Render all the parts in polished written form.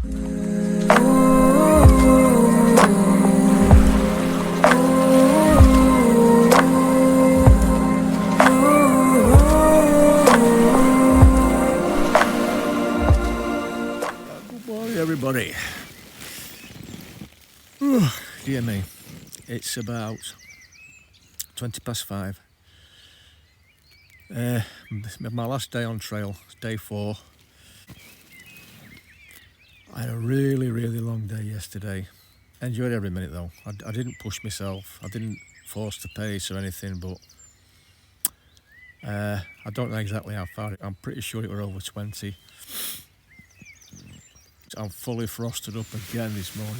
Good morning, everybody. Ooh, dear me, it's about 20 past 5. My last day on trail, day 4. I had a really long day yesterday. Enjoyed every minute though. I didn't push myself, I didn't force the pace or anything, but I don't know exactly how far. I'm pretty sure it were over 20. I'm fully frosted up again this morning.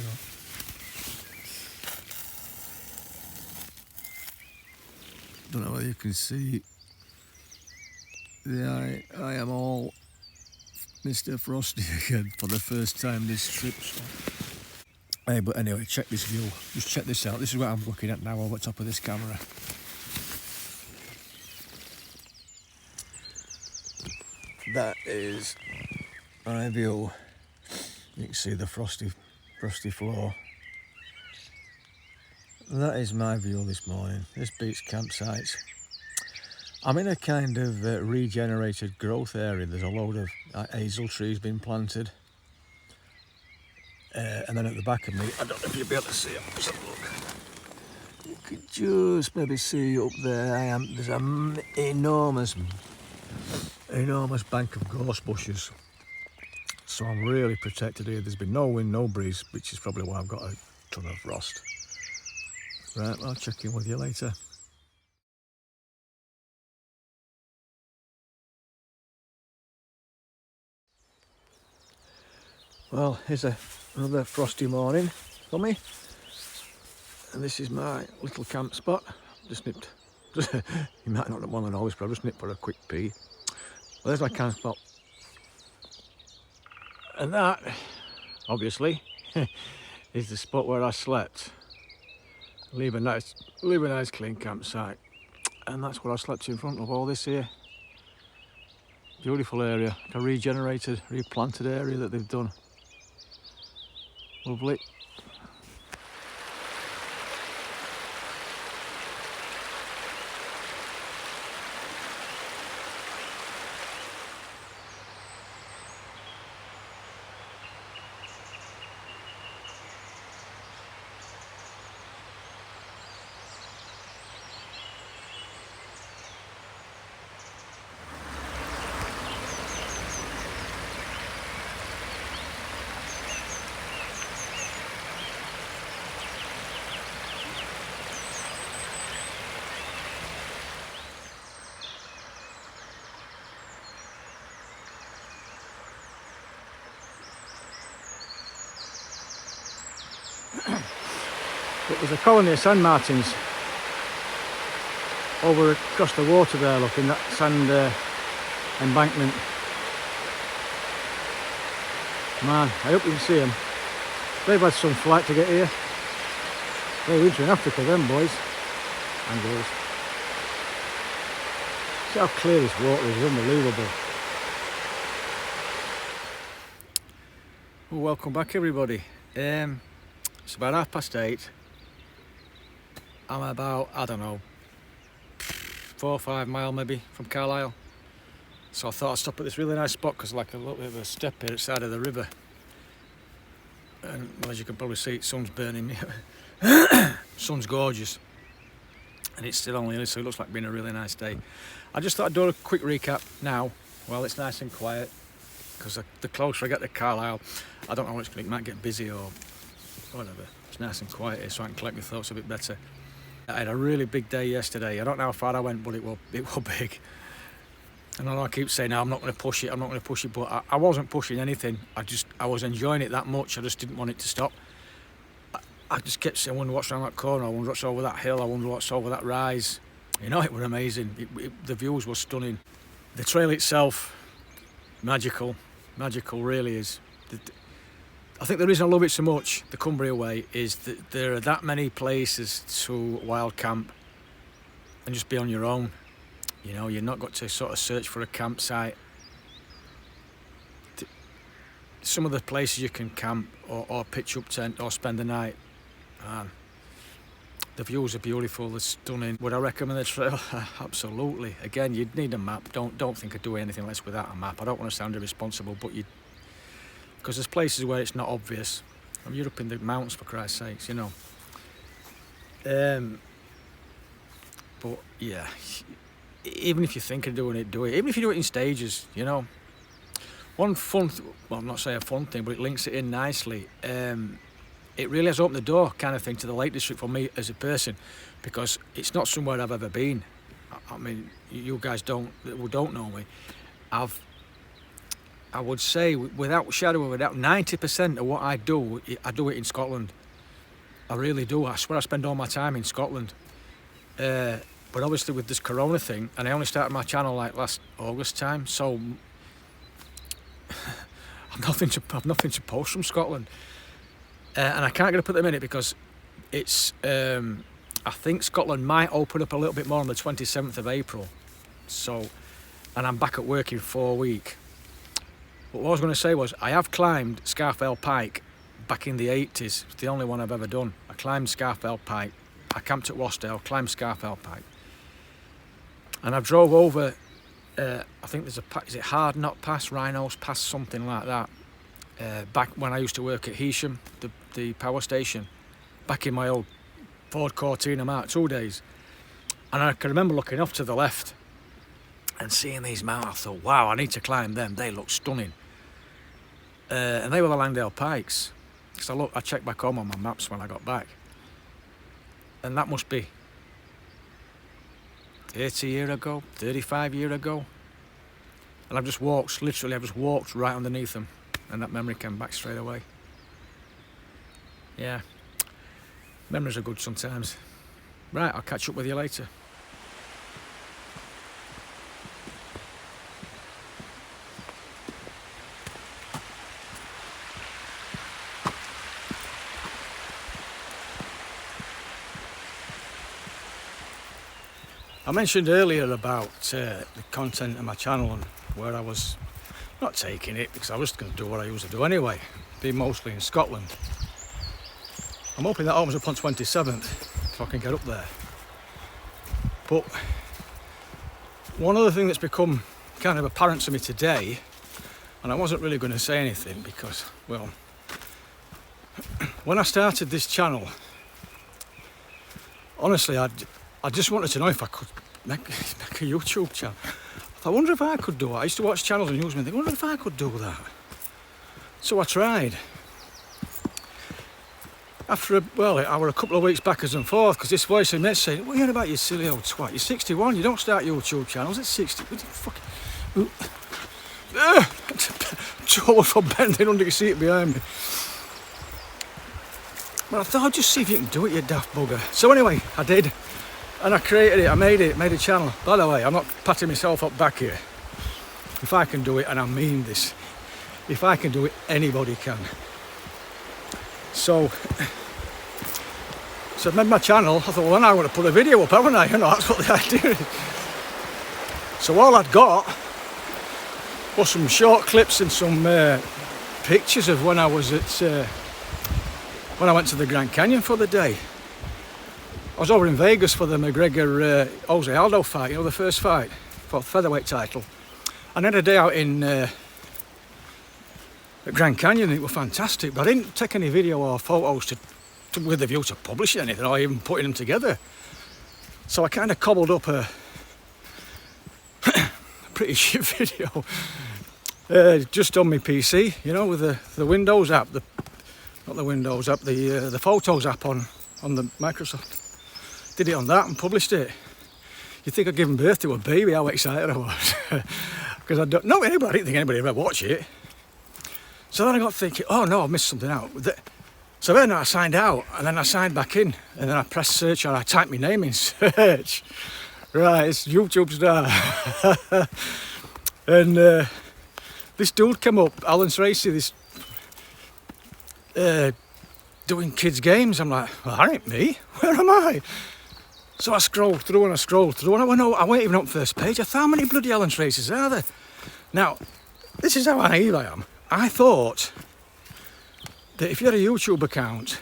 Don't know whether you can see. I am all Mr. Frosty again for the first time this trip. So. Hey, but anyway, check this view. Just check this out. This is what I'm looking at now over the top of this camera. That is my view. You can see the frosty floor. That is my view this morning. This beats campsites. I'm in a kind of regenerated growth area. There's a load of hazel trees being planted. And then at the back of me, I don't know if you'll be able to see it. Just have a look. You could just maybe see up there. There's an enormous bank of gorse bushes. So I'm really protected here. There's been no wind, no breeze, which is probably why I've got a ton of frost. Right, I'll check in with you later. Well, here's another frosty morning for me. And this is my little camp spot. Just nipped. You might not want to know this, but I just nipped for a quick pee. Well, there's my camp spot. And that, obviously, is the spot where I slept. Leave a nice clean campsite. And that's what I slept in front of, all this here. Beautiful area, a regenerated, replanted area that they've done. Lovely. There's a colony of sand martins over across the water there, look, in that sand embankment. Man, I hope you can see them. They've had some flight to get here. They're winter in Africa, them boys and girls. See how clear this water is, unbelievable. Well, welcome back everybody. It's about 8:30. I'm about, I don't know, 4 or 5 miles maybe from Carlisle. So I thought I'd stop at this really nice spot because like a little bit of a step here at the side of the river. And well, as you can probably see, the sun's burning me. Sun's gorgeous. And it's still only early, so it looks like being a really nice day. I just thought I'd do a quick recap now while it's nice and quiet. Because the closer I get to Carlisle, I don't know when it might get busy or whatever. It's nice and quiet here so I can collect my thoughts a bit better. I had a really big day yesterday. I don't know how far I went, but it was big. And I know I keep saying, no, I'm not going to push it, but I wasn't pushing anything. I was enjoying it that much. I just didn't want it to stop. I just kept saying, I wonder what's around that corner, I wonder what's over that hill, I wonder what's over that rise. You know, it was amazing. The views were stunning. The trail itself, magical really is. I think the reason I love it so much, the Cumbria Way, is that there are that many places to wild camp and just be on your own. You know, you've not got to sort of search for a campsite. some of the places you can camp or pitch up tent or spend the night, the views are beautiful, they're stunning. Would I recommend the trail? Absolutely. Again, you'd need a map. Don't think of doing anything less without a map. I don't want to sound irresponsible, but because there's places where it's not obvious. You're up in the mountains, for Christ's sakes, you know. But yeah, even if you think of doing it, do it. Even if you do it in stages, you know. One fun, well, I'm not saying a fun thing, but it links it in nicely. It really has opened the door, kind of thing, to the Lake District for me as a person, because it's not somewhere I've ever been. I mean, you guys who don't know me, I would say, without a shadow of a doubt, 90% of what I do it in Scotland. I really do. I swear I spend all my time in Scotland. But obviously with this Corona thing, and I only started my channel like last August time, so I've nothing to post from Scotland. And I can't get up at the minute because it's, I think Scotland might open up a little bit more on the 27th of April. So, and I'm back at work in 4 weeks. But what I was going to say was, I have climbed Scafell Pike back in the 80s. It's the only one I've ever done. I climbed Scafell Pike. I camped at Wasdale, climbed Scafell Pike. And I drove over, I think there's is it Hard Knot Pass, Rhinos Pass, something like that. Back when I used to work at Heysham, the power station, back in my old Ford Cortina Mark II days. And I can remember looking off to the left and seeing these mountains. I thought, wow, I need to climb them. They look stunning. And they were the Langdale Pikes. Because I checked back home on my maps when I got back. And that must be 30 years ago, 35 years ago. And I've just walked right underneath them. And that memory came back straight away. Yeah, memories are good sometimes. Right, I'll catch up with you later. I mentioned earlier about the content of my channel and where I was not taking it, because I was going to do what I used to do anyway, be mostly in Scotland. I'm hoping that opens up on 27th if I can get up there. But one other thing that's become kind of apparent to me today, and I wasn't really going to say anything because, well, when I started this channel, honestly, I just wanted to know if I could make a YouTube channel. I wonder if I could do it. I used to watch channels on YouTube and think, I wonder if I could do that. So I tried. After, I were a couple of weeks backwards and forth, because this voice in me saying, what are you on about, you silly old twat? You're 61, you don't start YouTube channels at 60. What the fuck? Trouble for bending under your seat behind me. But I thought, I'd just see if you can do it, you daft bugger. So anyway, I did. And I created it, I made a channel. By the way, I'm not patting myself up back here. If I can do it, and I mean this, if I can do it, anybody can. So I made my channel. I thought, well, then I want to put a video up, haven't I? You know, that's what the idea is. So all I'd got was some short clips and some pictures of when I was at, when I went to the Grand Canyon for the day. I was over in Vegas for the McGregor Jose Aldo fight, you know, the first fight for the featherweight title. And then a day out in at Grand Canyon. It was fantastic, but I didn't take any video or photos with the view to publish anything or even putting them together. So I kind of cobbled up a pretty shit video just on my PC, you know, with the Windows app, not the Windows app, the Photos app on the Microsoft. Did it on that and published it. You'd think I'd given birth to a baby, how excited I was. Because I didn't think anybody would ever watch it. So then I got thinking, oh no, I've missed something out. So then I signed out, and then I signed back in, and then I pressed search, and I typed my name in search. Right, it's YouTube star. And this dude came up, Alan Tracy, this doing kids games. I'm like, well, that ain't me. Where am I? So I scrolled through, and I went, no, I wasn't even on the first page. I thought, how many bloody Alan Tracy's are there? Now, this is how naive I am. I thought that if you had a YouTube account,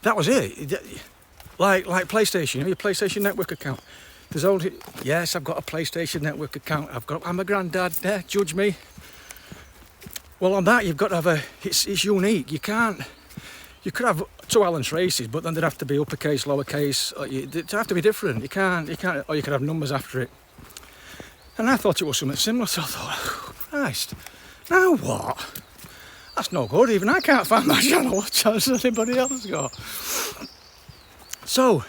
that was it. Like PlayStation, you know, your PlayStation Network account. There's only, yes, I've got a PlayStation Network account. I'm a granddad. Yeah, judge me. Well, on that you've got to have it's unique. You could have 2 Alan Tracy's, but then they'd have to be uppercase, lowercase. They'd have to be different. You can't, or you could have numbers after it. And I thought it was something similar, so I thought, oh, Christ, now what? That's no good. Even I can't find my channel. What chance has anybody else got? So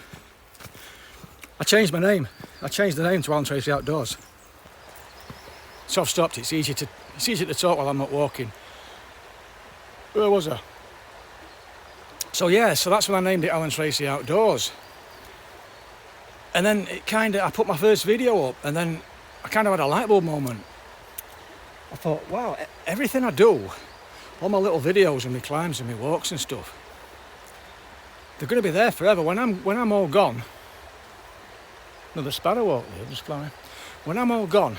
I changed my name. I changed the name to Alan Tracy Outdoors. So I've stopped. It's easier to talk while I'm not walking. Where was I? So yeah, so that's when I named it Alan Tracy Outdoors. And then I put my first video up, and then I kind of had a light bulb moment. I thought, wow, everything I do, all my little videos and my climbs and my walks and stuff, they're going to be there forever. When I'm all gone, another sparrow walk there, just flying. When I'm all gone,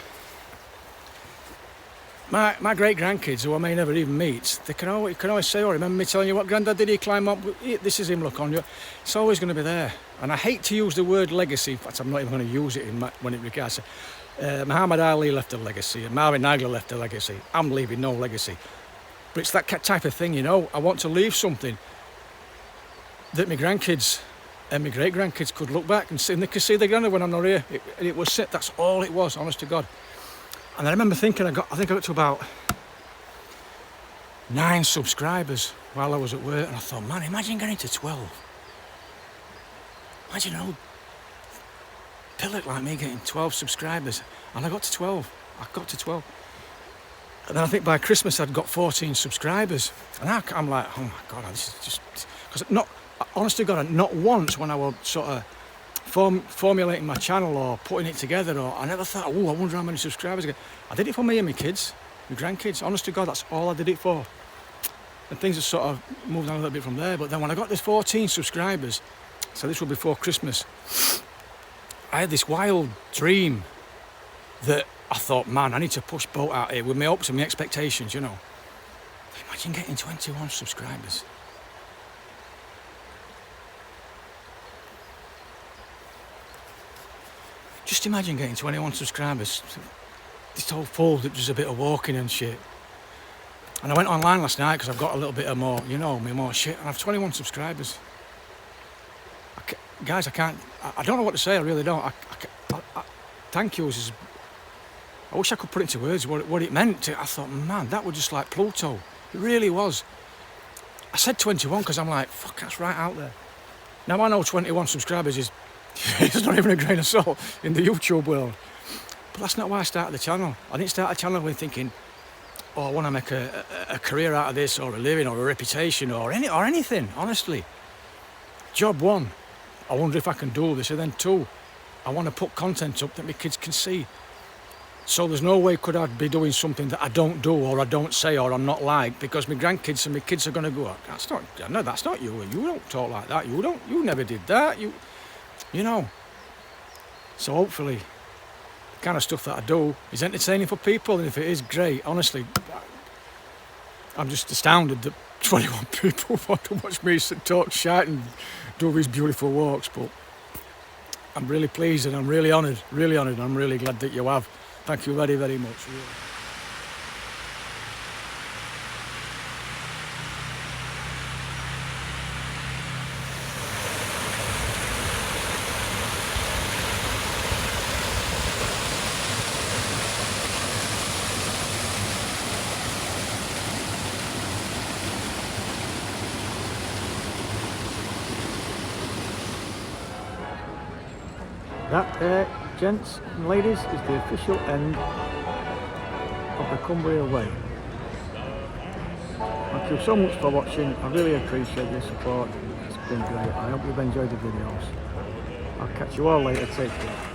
my great grandkids, who I may never even meet, they can always say, "Oh, remember me telling you what Grandad did? He climb up. This is him. Look on you." It's always going to be there. And I hate to use the word legacy. In fact, I'm not even going to use it when it regards to Muhammad Ali left a legacy, and Marvin Nagler left a legacy. I'm leaving no legacy. But it's that type of thing, you know. I want to leave something that my grandkids and my great grandkids could look back and see, and they could see the granddad when I'm not here. It was it. That's all it was, honest to God. And I remember thinking, I think I got to about 9 subscribers while I was at work, and I thought, man, imagine getting to 12. Imagine an old pillock like me getting 12 subscribers. And I got to 12. And then I think by Christmas I'd got 14 subscribers. And I'm like, oh my God, this is just... Because honest to God, not once when I was sort of formulating my channel or putting it together, or I never thought, oh, I wonder how many subscribers I get. I did it for me and my kids, my grandkids. Honest to God, that's all I did it for. And things have sort of moved on a little bit from there. But then when I got this 14 subscribers, so this was before Christmas, I had this wild dream that I thought, man, I need to push boat out here with my hopes and my expectations, you know. Imagine getting 21 subscribers. Just imagine getting 21 subscribers. It's all full, just a bit of walking and shit. And I went online last night because I've got a little bit of more, you know, more shit. And I've 21 subscribers. Guys, I don't know what to say, I really don't. Thank yous. I wish I could put it into words what it meant. I thought, man, that was just like Pluto. It really was. I said 21 because I'm like, fuck, that's right out there. Now I know 21 subscribers is it's not even a grain of salt in the YouTube world. But that's not why I started the channel. I didn't start a channel with thinking, oh, I want to make a career out of this, or a living, or a reputation, or anything, honestly. Job 1, I wonder if I can do this. And then 2, I want to put content up that my kids can see. So there's no way could I be doing something that I don't do, or I don't say, or I'm not like, because my grandkids and my kids are going to go, that's not you. You don't talk like that. You never did that. You know. So hopefully, the kind of stuff that I do is entertaining for people, and if it is, great. Honestly, I'm just astounded that 21 people want to watch me talk shit and do these beautiful walks. But I'm really pleased, and I'm really honoured, and I'm really glad that you have. Thank you very, very much. Really. That, gents and ladies, is the official end of the Cumbria Way. Thank you so much for watching. I really appreciate your support. It's been great. I hope you've enjoyed the videos. I'll catch you all later. Take care.